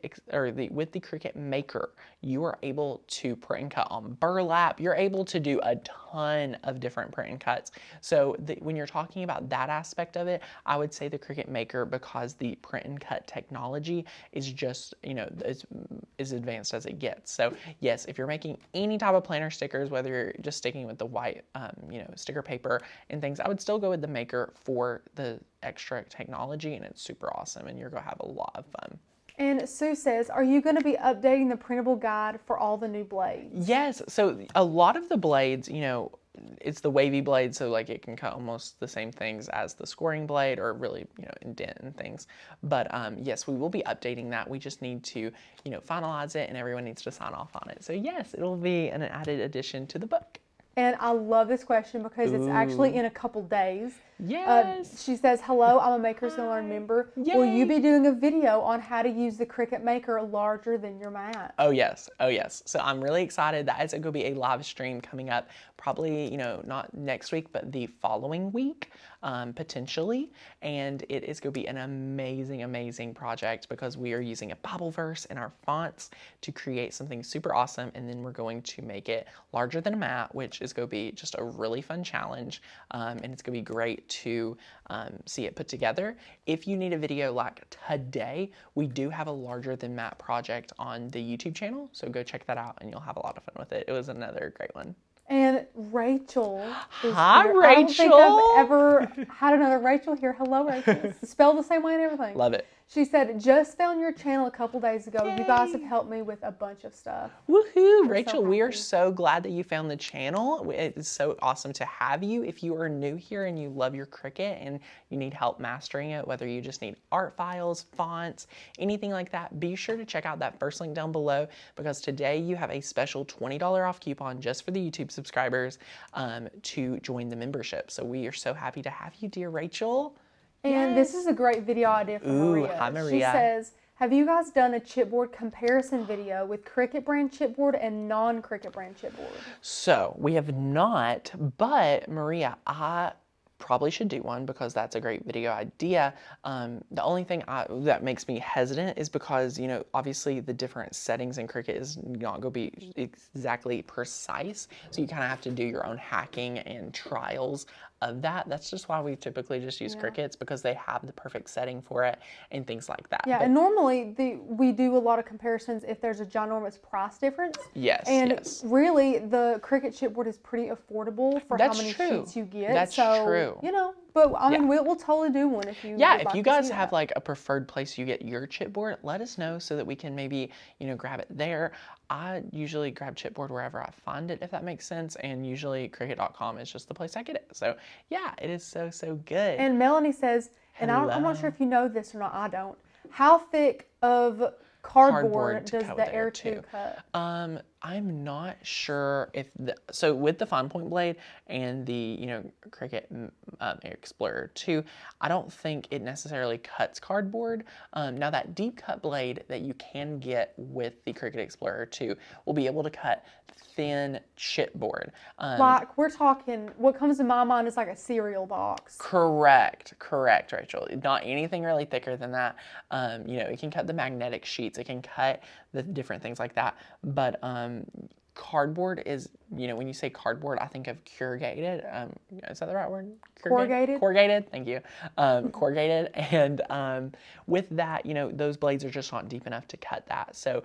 Speaker 1: with the Cricut Maker, you are able to print and cut on burlap. You're able to do a ton of different print and cuts. So when you're talking about that aspect of it, I would say the Cricut Maker, because the print and cut technology is just, is as advanced as it gets. So yes, if you're making any type of planner stickers, whether you're just sticking with the white, sticker paper and things, I would still go with the Maker for the extra technology, and it's super awesome, and you're gonna have a lot of fun.
Speaker 2: And Sue says, are you going to be updating the printable guide for all the new blades?
Speaker 1: Yes. So a lot of the blades, it's the wavy blade, so like it can cut almost the same things as the scoring blade, or really, indent and things. But yes, we will be updating that. We just need to, finalize it, and everyone needs to sign off on it. So yes, it'll be an added addition to the book.
Speaker 2: And I love this question because it's actually in a couple days.
Speaker 1: Yes.
Speaker 2: She says, hello, I'm a Makers Gonna Learn member.
Speaker 1: Yay.
Speaker 2: Will you be doing a video on how to use the Cricut Maker larger than your mat?
Speaker 1: Oh yes. So I'm really excited. That is going to be a live stream coming up probably, not next week, but the following week, potentially. And it is going to be an amazing project because we are using a Bible verse in our fonts to create something super awesome. And then we're going to make it larger than a mat, which is going to be just a really fun challenge. And it's going to be great to see it put together. If you need a video like today, we do have a larger than mat project on the YouTube channel. So go check that out and you'll have a lot of fun with it. It was another great one.
Speaker 2: And Rachel is
Speaker 1: Hi,
Speaker 2: here.
Speaker 1: Rachel.
Speaker 2: I don't think I've ever had another Rachel here. Hello, Rachel. It's spelled the same way and everything.
Speaker 1: Love it.
Speaker 2: She said, just found your channel a couple days ago.
Speaker 1: Yay.
Speaker 2: You guys have helped me with a bunch of stuff.
Speaker 1: Woohoo! Rachel,
Speaker 2: so
Speaker 1: we are so glad that you found the channel. It is so awesome to have you. If you are new here and you love your Cricut and you need help mastering it, whether you just need art files, fonts, anything like that, be sure to check out that first link down below, because today you have a special $20 off coupon just for the YouTube subscribers to join the membership. So we are so happy to have you, dear Rachel.
Speaker 2: And this is a great video idea for Maria.
Speaker 1: Hi, Maria.
Speaker 2: She says, have you guys done a chipboard comparison video with Cricut brand chipboard and non-Cricut brand chipboard?
Speaker 1: So we have not, but Maria, I probably should do one because that's a great video idea. The only thing that makes me hesitant is because, you know, obviously the different settings in Cricut is not going to be exactly precise. So you kind of have to do your own hacking and trials of that. That's just why we typically just use Cricuts, because they have the perfect setting for it and things like that.
Speaker 2: Yeah, and normally we do a lot of comparisons if there's a ginormous price difference.
Speaker 1: Yes,
Speaker 2: and really the Cricut chipboard is pretty affordable for how many sheets you get.
Speaker 1: That's true.
Speaker 2: You know, but I mean, we'll totally do one if you.
Speaker 1: Yeah, if you guys have like a preferred place you get your chipboard, let us know so that we can maybe, you know, grab it there. I usually grab chipboard wherever I find it, if that makes sense, and usually Cricut.com is just the place I get it. So yeah, it is so good.
Speaker 2: And Melanie says, and I'm not sure if you know this or not, I don't. How thick of cardboard does the Air 2 cut?
Speaker 1: I'm not sure if so with the fine point blade and the, you know, Cricut Explorer 2, I don't think it necessarily cuts cardboard. Now that deep cut blade that you can get with the Cricut Explorer 2 will be able to cut thin chipboard.
Speaker 2: Like we're talking, what comes to my mind is like a cereal box.
Speaker 1: Correct, Rachel. Not anything really thicker than that. You know, it can cut the magnetic sheets, it can cut the different things like that. But cardboard is, you know, when you say cardboard, I think of corrugated. Is that the right word?
Speaker 2: Corrugated.
Speaker 1: Corrugated. Thank you. Corrugated, and with that, you know, those blades are just not deep enough to cut that. So,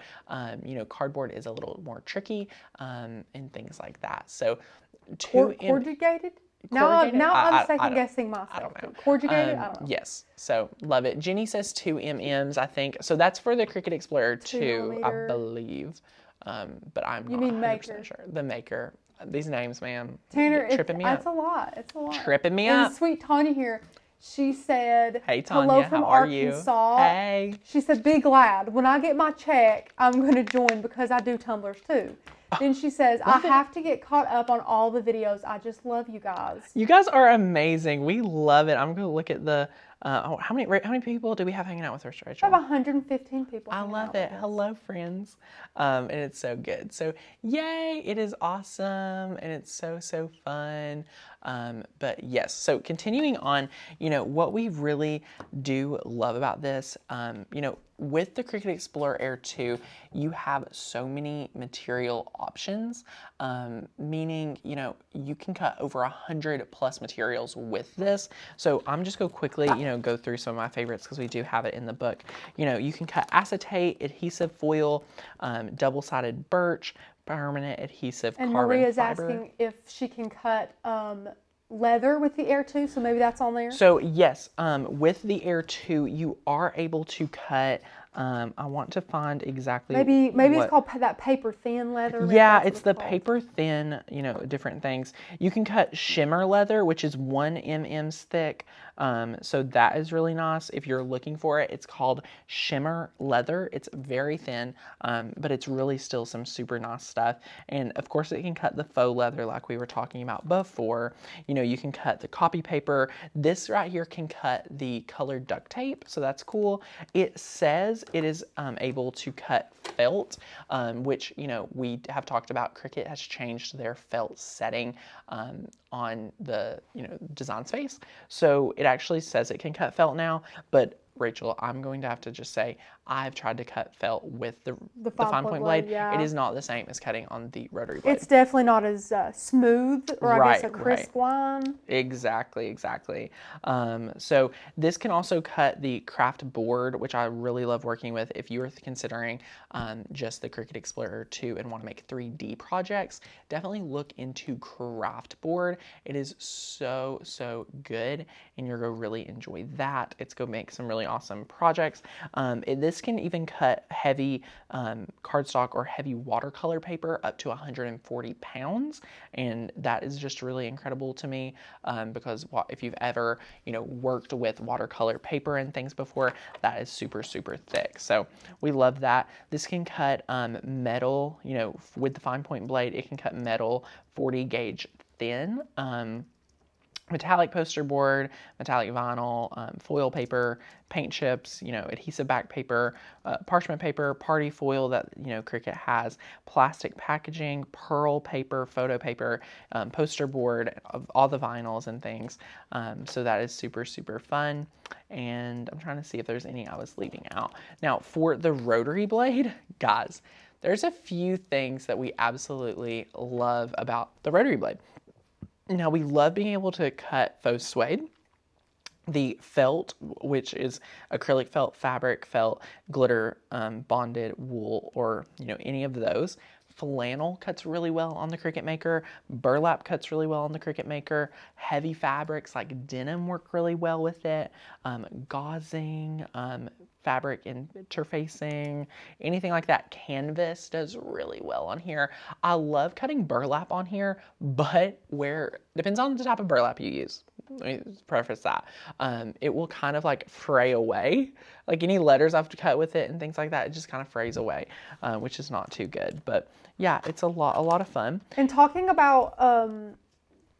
Speaker 1: you know, cardboard is a little more tricky, and things like that. So,
Speaker 2: corrugated. Now I'm second guessing myself.
Speaker 1: I don't know.
Speaker 2: Corrugated? I don't know.
Speaker 1: Yes. So love it. Jenny says 2 mm, I think. So that's for the Cricut Explorer 2, I believe. But I'm not 100% sure. The maker. These names, man.
Speaker 2: Tanner,
Speaker 1: tripping me up.
Speaker 2: It's a lot. It's a lot.
Speaker 1: Tripping me up.
Speaker 2: And sweet Tanya here. She said,
Speaker 1: hey, Tanya,
Speaker 2: hello from
Speaker 1: how are
Speaker 2: Arkansas.
Speaker 1: You? Hey.
Speaker 2: She said, be glad. When I get my check, I'm going to join because I do tumblers too. Then she says, I have to get caught up on all the videos. I just love you guys.
Speaker 1: You guys are amazing. We love it. I'm going to look at the, how many people do we have hanging out with us, Rachel?
Speaker 2: We have 115 people.
Speaker 1: I love it. Hello, friends. And it's so good. So yay, it is awesome. And it's so fun. But yes, so continuing on, you know, what we really do love about this, you know, with the Cricut Explorer Air 2, you have so many material options, meaning, you know, you can cut over 100+ materials with this. So I'm just going to quickly, you know, go through some of my favorites because we do have it in the book. You know, you can cut acetate, adhesive foil, double-sided birch, permanent adhesive
Speaker 2: and
Speaker 1: carbon
Speaker 2: Maria's
Speaker 1: fiber.
Speaker 2: asking if she can cut leather with the Air 2, so maybe that's on there.
Speaker 1: So yes, with the Air 2, you are able to cut. I want to find exactly.
Speaker 2: Maybe it's called that paper thin leather.
Speaker 1: Yeah, it's the paper thin. You know, different things. You can cut shimmer leather, which is 1 mm thick. So that is really nice. If you're looking for it, it's called shimmer leather. It's very thin, but it's really still some super nice stuff. And of course, it can cut the faux leather like we were talking about before. You know, you can cut the copy paper. This right here can cut the colored duct tape, so that's cool. It says it is able to cut felt, which, you know, we have talked about. Cricut has changed their felt setting on the, you know, design space. So it actually says it can cut felt now, but Rachel, I'm going to have to just say I've tried to cut felt with the fine point blade.
Speaker 2: Yeah.
Speaker 1: It is not the same as cutting on the rotary blade.
Speaker 2: It's definitely not as smooth, or I guess a crisp line.
Speaker 1: Exactly. So this can also cut the craft board, which I really love working with. If you are considering just the Cricut Explorer 2 and want to make 3D projects, definitely look into craft board. It is so good, and you're going to really enjoy that. It's going to make some really really awesome projects. This can even cut heavy cardstock or heavy watercolor paper up to 140 pounds, and that is just really incredible to me because if you've ever, worked with watercolor paper and things before, that is super, super thick. So we love that. This can cut metal, with the fine point blade, it can cut metal 40 gauge thin. Metallic poster board, metallic vinyl, foil paper, paint chips, adhesive back paper, parchment paper, party foil that, Cricut has, plastic packaging, pearl paper, photo paper, poster board, all the vinyls and things. So that is super, super fun. And I'm trying to see if there's any I was leaving out. Now, for the rotary blade, guys, there's a few things that we absolutely love about the rotary blade. Now, we love being able to cut faux suede, the felt, which is acrylic felt, fabric felt, glitter, bonded wool, or, any of those. Flannel cuts really well on the Cricut Maker. Burlap cuts really well on the Cricut Maker. Heavy fabrics like denim work really well with it. Gauzing, fabric interfacing, anything like that. Canvas does really well on here. I love cutting burlap on here, but depends on the type of burlap you use. Let me preface that. It will kind of like fray away. Like any letters I've cut with it and things like that, it just kind of frays away, which is not too good. But yeah, it's a lot of fun.
Speaker 2: And talking about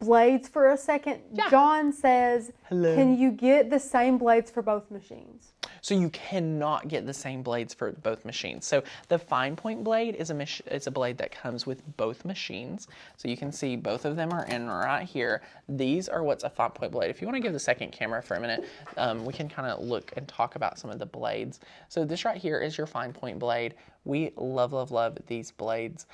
Speaker 2: blades for a second, yeah. John says, hello. Can you get the same blades for both machines?
Speaker 1: So you cannot get the same blades for both machines. So the fine point blade is a blade that comes with both machines. So you can see both of them are in right here. These are what's a fine point blade. If you want to give the second camera for a minute, we can kind of look and talk about some of the blades. So this right here is your fine point blade. We love, love, love these blades.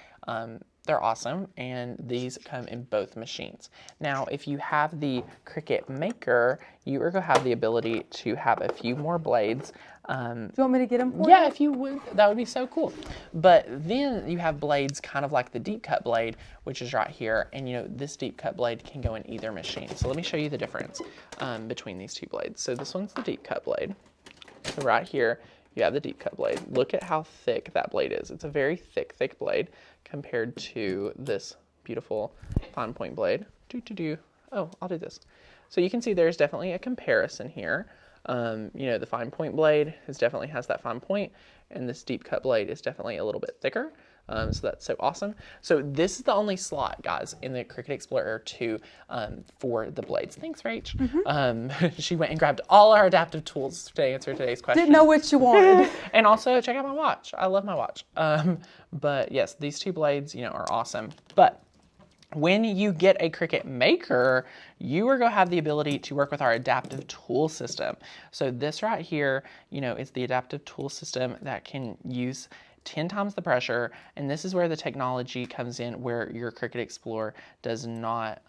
Speaker 1: They're awesome, and these come in both machines. Now, if you have the Cricut Maker, you are going to have the ability to have a few more blades.
Speaker 2: Do you want me to get them for you?
Speaker 1: Yeah, if you would, that would be so cool. But then you have blades kind of like the deep cut blade, which is right here, and this deep cut blade can go in either machine. So let me show you the difference between these two blades. So this one's the deep cut blade. So right here, you have the deep cut blade. Look at how thick that blade is. It's a very thick blade compared to this beautiful fine point blade. Oh, I'll do this. So you can see there's definitely a comparison here. The fine point blade definitely has that fine point, and this deep cut blade is definitely a little bit thicker. So that's so awesome. So this is the only slot, guys, in the Cricut Explorer 2 for the blades. Thanks, Rach. Mm-hmm. She went and grabbed all our adaptive tools to answer today's question.
Speaker 2: Didn't know what you wanted.
Speaker 1: And also check out my watch. I love my watch. But yes, these two blades, are awesome. But when you get a Cricut Maker, you are going to have the ability to work with our adaptive tool system. So this right here, is the adaptive tool system that can use 10 times the pressure, and this is where the technology comes in where your Cricut Explorer does not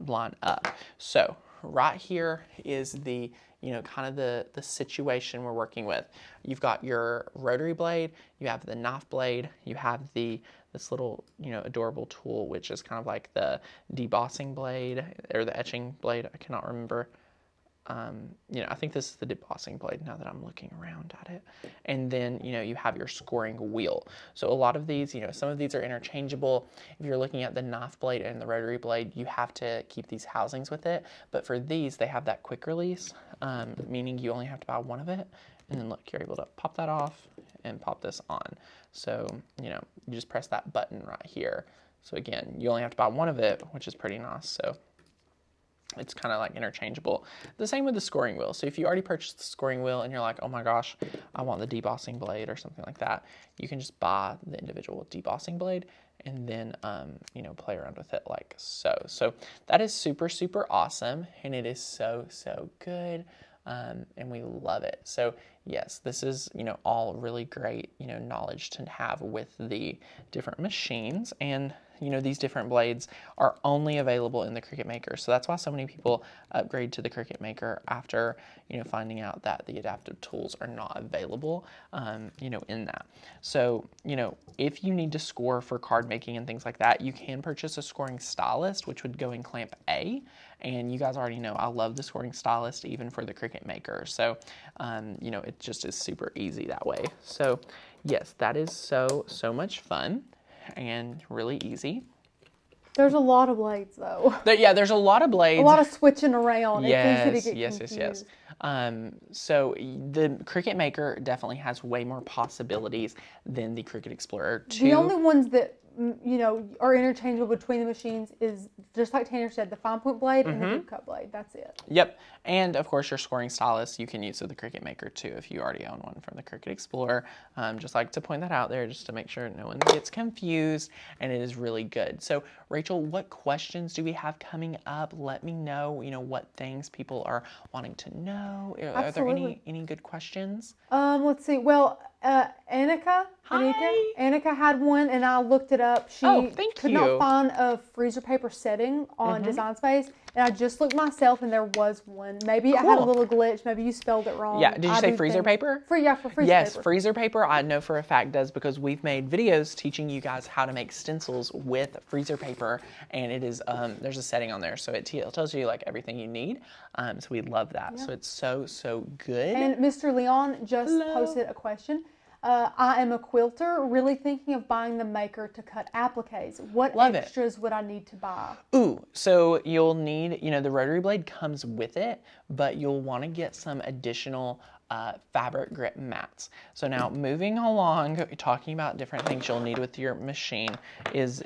Speaker 1: line up. So right here is the kind of the situation we're working with. You've got your rotary blade, you have the knife blade, you have this little adorable tool, which is kind of like the debossing blade or the etching blade. I cannot remember. I think this is the debossing blade now that I'm looking around at it. And then, you have your scoring wheel. So a lot of these, some of these are interchangeable. If you're looking at the knife blade and the rotary blade, you have to keep these housings with it. But for these, they have that quick release, meaning you only have to buy one of it. And then look, you're able to pop that off and pop this on. So, you just press that button right here. So again, you only have to buy one of it, which is pretty nice. So it's kind of like interchangeable. The same with the scoring wheel. So if you already purchased the scoring wheel and you're like, oh my gosh, I want the debossing blade or something like that, you can just buy the individual debossing blade and then, play around with it like so. So that is super, super awesome. And it is so, so good. And we love it. So yes, this is, all really great, knowledge to have with the different machines. And these different blades are only available in the Cricut Maker. So that's why so many people upgrade to the Cricut Maker after, finding out that the adaptive tools are not available, in that. So, if you need to score for card making and things like that, you can purchase a scoring stylus, which would go in clamp A. And you guys already know I love the scoring stylus even for the Cricut Maker. So, it just is super easy that way. So, yes, that is so much fun and really easy.
Speaker 2: There's a lot of blades, though.
Speaker 1: There's a lot of blades.
Speaker 2: A lot of switching around.
Speaker 1: Yes,
Speaker 2: it's easy to get confused.
Speaker 1: yes. So the Cricut Maker definitely has way more possibilities than the Cricut Explorer 2.
Speaker 2: The only ones that are interchangeable between the machines is, just like Tanner said, the fine point blade and the deep cut blade. That's it.
Speaker 1: Yep. And of course, your scoring stylus you can use with the Cricut Maker too if you already own one from the Cricut Explorer. Just like to point that out there just to make sure no one gets confused, and it is really good. So Rachel, what questions do we have coming up? Let me know, what things people are wanting to know. Are there any good questions?
Speaker 2: Let's see. Well, Annika had one, and I looked it up. She could not find a freezer paper setting on Design Space, and I just looked myself, and there was one. Maybe I had a little glitch. Maybe you spelled it wrong.
Speaker 1: Yeah. Did you say freezer paper?
Speaker 2: For freezer paper.
Speaker 1: Yes, freezer paper. I know for a fact does, because we've made videos teaching you guys how to make stencils with freezer paper, and it is there's a setting on there, so it tells you like everything you need. So we love that. Yeah. So it's so good.
Speaker 2: And Mr. Leon just posted a question. I am a quilter, really thinking of buying the maker to cut appliques. What extras would I need to buy?
Speaker 1: So you'll need, the rotary blade comes with it, but you'll want to get some additional fabric grip mats. So now moving along, talking about different things you'll need with your machine is,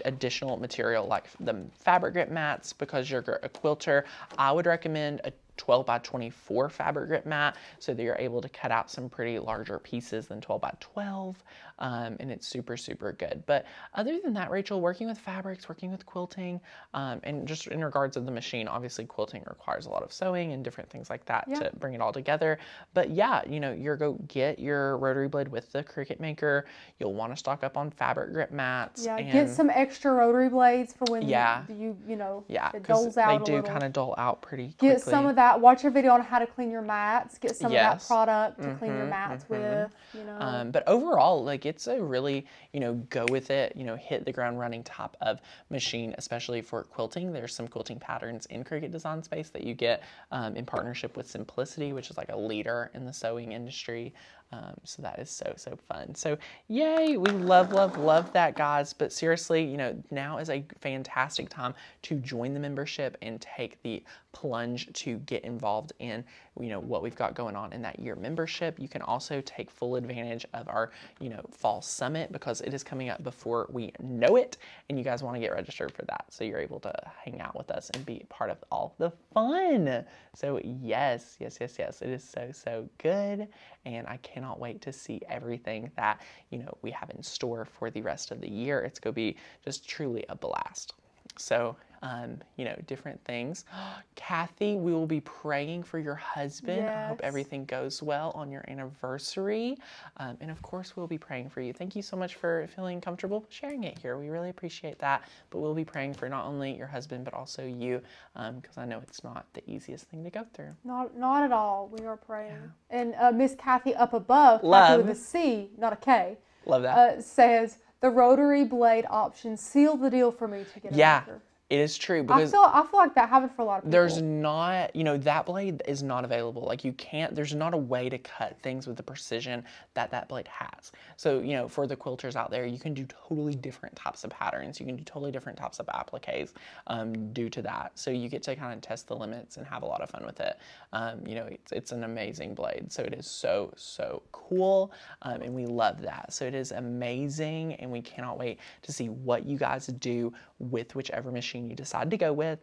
Speaker 1: additional material like the fabric grip mats. Because you're a quilter, I would recommend a 12 by 24 fabric grip mat so that you're able to cut out some pretty larger pieces than 12 by 12, and it's super good. But other than that, Rachel, working with fabrics, working with quilting, and just in regards of the machine, obviously quilting requires a lot of sewing and different things like that to bring it all together. But yeah, you're go get your rotary blade with the Cricut Maker. You'll want to stock up on fabric grip mats.
Speaker 2: Yeah, get some extra rotary blades for when it doles out.
Speaker 1: They do kind of dull out pretty quickly.
Speaker 2: Get some of that. Watch a video on how to clean your mats. Get some of that product to clean your mats with.
Speaker 1: But overall, like, it's a really, go with it, hit the ground running type of machine, especially for quilting. There's some quilting patterns in Cricut Design Space that you get in partnership with Simplicity, which is like a leader in the sewing industry. So that is so fun. So yay, we love that, guys. But seriously, now is a fantastic time to join the membership and take the plunge to get involved in, what we've got going on in that year membership. You can also take full advantage of our, fall summit, because it is coming up before we know it, and you guys want to get registered for that. So you're able to hang out with us and be part of all the fun. So yes, it is so good. And I cannot wait to see everything that, we have in store for the rest of the year. It's going to be just truly a blast. So, different things. Kathy, we will be praying for your husband. Yes. I hope everything goes well on your anniversary. And of course, we'll be praying for you. Thank you so much for feeling comfortable sharing it here. We really appreciate that. But we'll be praying for not only your husband, but also you, because I know it's not the easiest thing to go through.
Speaker 2: Not at all. We are praying. Yeah. And Miss Kathy up above, Kathy with a C, not a K.
Speaker 1: Love that.
Speaker 2: Says, the rotary blade option sealed the deal for me to get a maker.
Speaker 1: It is true, because
Speaker 2: I feel like that happens for a lot of people.
Speaker 1: There's not, that blade is not available. Like, there's not a way to cut things with the precision that blade has. So, for the quilters out there, you can do totally different types of patterns. You can do totally different types of appliques due to that. So you get to kind of test the limits and have a lot of fun with it. It's an amazing blade. So it is so cool, and we love that. So it is amazing, and we cannot wait to see what you guys do with whichever machine machine you decide to go with.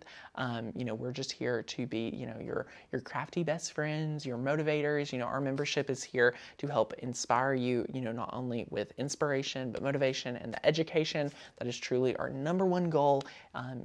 Speaker 1: You know, we're just here to be, you know, your crafty best friends, your motivators. You know, our membership is here to help inspire you, you know, not only with inspiration, but motivation and the education. That is truly our #1 goal,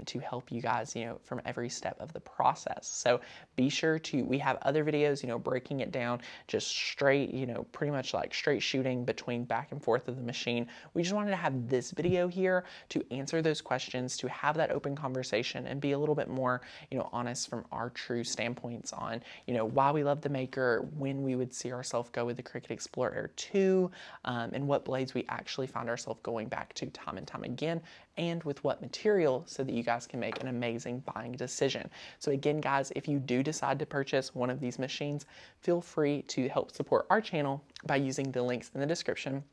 Speaker 1: to help you guys, you know, from every step of the process. So be sure to, we have other videos, you know, breaking it down just straight, you know, pretty much like straight shooting between back and forth of the machine. We just wanted to have this video here to answer those questions, to have that open conversation and be a little bit more, you know, honest from our true standpoints on, you know, why we love the Maker, when we would see ourselves go with the Cricut Explorer 2, and what blades we actually find ourselves going back to time and time again, and with what material, so that you guys can make an amazing buying decision. So again, guys, if you do decide to purchase one of these machines, feel free to help support our channel by using the links in the description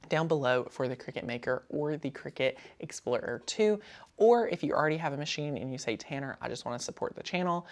Speaker 1: down below for the Cricut Maker or the Cricut Explorer 2. Or if you already have a machine and you say, Tanner, I just want to support the channel,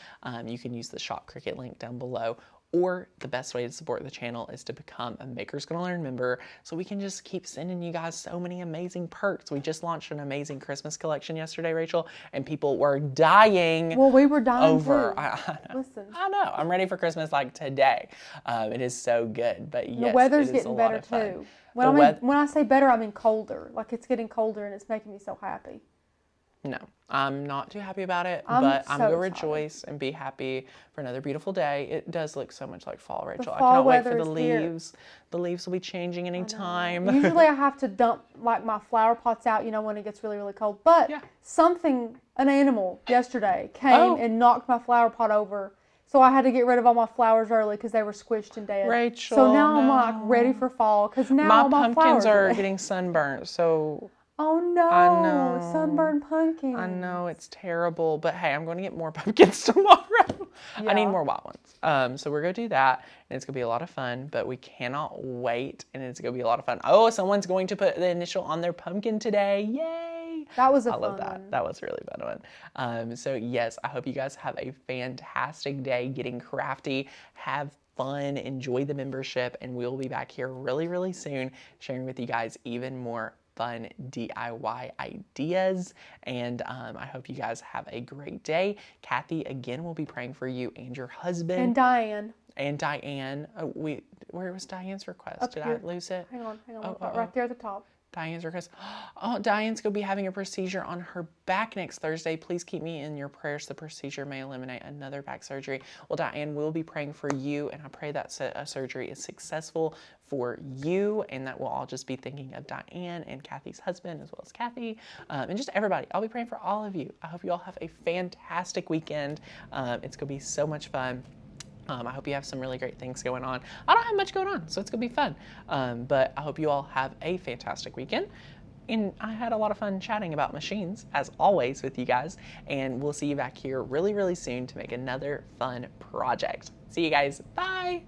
Speaker 1: you can use the Shop Cricut link down below. Or the best way to support the channel is to become a Maker's Gonna Learn member, so we can just keep sending you guys so many amazing perks. We just launched an amazing Christmas collection yesterday, Rachel, and people were dying.
Speaker 2: Well, we were dying
Speaker 1: over.
Speaker 2: too.
Speaker 1: I know.
Speaker 2: Listen.
Speaker 1: I know. I'm ready for Christmas like today. It is so good. But yes,
Speaker 2: the weather's
Speaker 1: it is
Speaker 2: getting
Speaker 1: a lot
Speaker 2: better
Speaker 1: of fun.
Speaker 2: too. When I say better, I mean colder. Like it's getting colder and it's making me so happy.
Speaker 1: No, I'm not too happy about it,
Speaker 2: I'm
Speaker 1: but
Speaker 2: so
Speaker 1: I'm going to
Speaker 2: excited.
Speaker 1: rejoice and be happy for another beautiful day. It does look so much like fall, Rachel. I
Speaker 2: fall
Speaker 1: cannot wait for
Speaker 2: weather
Speaker 1: the
Speaker 2: is here.
Speaker 1: leaves. The leaves will be changing any time.
Speaker 2: Usually I have to dump like my flower pots out, you know, when it gets really, really cold. But
Speaker 1: Yeah.
Speaker 2: an animal yesterday came and knocked my flower pot over. So I had to get rid of all my flowers early because they were squished and dead.
Speaker 1: Rachel,
Speaker 2: so now I'm
Speaker 1: no.
Speaker 2: like ready for fall because now
Speaker 1: My
Speaker 2: all my
Speaker 1: pumpkins
Speaker 2: flowers
Speaker 1: are
Speaker 2: dead.
Speaker 1: getting sunburnt, so
Speaker 2: Oh no!
Speaker 1: I know.
Speaker 2: Sunburned pumpkins.
Speaker 1: I know it's terrible, but hey, I'm going to get more pumpkins tomorrow. I need
Speaker 2: Yeah.
Speaker 1: more white ones. So we're going to do that, and it's going to be a lot of fun, but we cannot wait, and it's going to be a lot of fun. Oh, someone's going to put the initial on their pumpkin today. Yay!
Speaker 2: That was a
Speaker 1: I
Speaker 2: fun
Speaker 1: love that.
Speaker 2: one.
Speaker 1: That was a really fun one. So yes, I hope you guys have a fantastic day getting crafty. Have fun, enjoy the membership, and we'll be back here really, really soon sharing with you guys even more fun DIY ideas. And I hope you guys have a great day. Kathy, again, will be praying for you and your husband.
Speaker 2: And Diane.
Speaker 1: And Diane. Where was Diane's request?
Speaker 2: Up
Speaker 1: Did
Speaker 2: here.
Speaker 1: I lose it?
Speaker 2: Hang on.
Speaker 1: Oh,
Speaker 2: Right there at the top.
Speaker 1: Diane's request. Oh, Diane's going to be having a procedure on her back next Thursday. Please keep me in your prayers. The procedure may eliminate another back surgery. Well, Diane will be praying for you, and I pray that surgery is successful for you, and that we'll all just be thinking of Diane and Kathy's husband, as well as Kathy, and just everybody. I'll be praying for all of you. I hope you all have a fantastic weekend. It's going to be so much fun. I hope you have some really great things going on. I don't have much going on, so it's going to be fun. But I hope you all have a fantastic weekend. And I had a lot of fun chatting about machines, as always, with you guys. And we'll see you back here really, really soon to make another fun project. See you guys. Bye.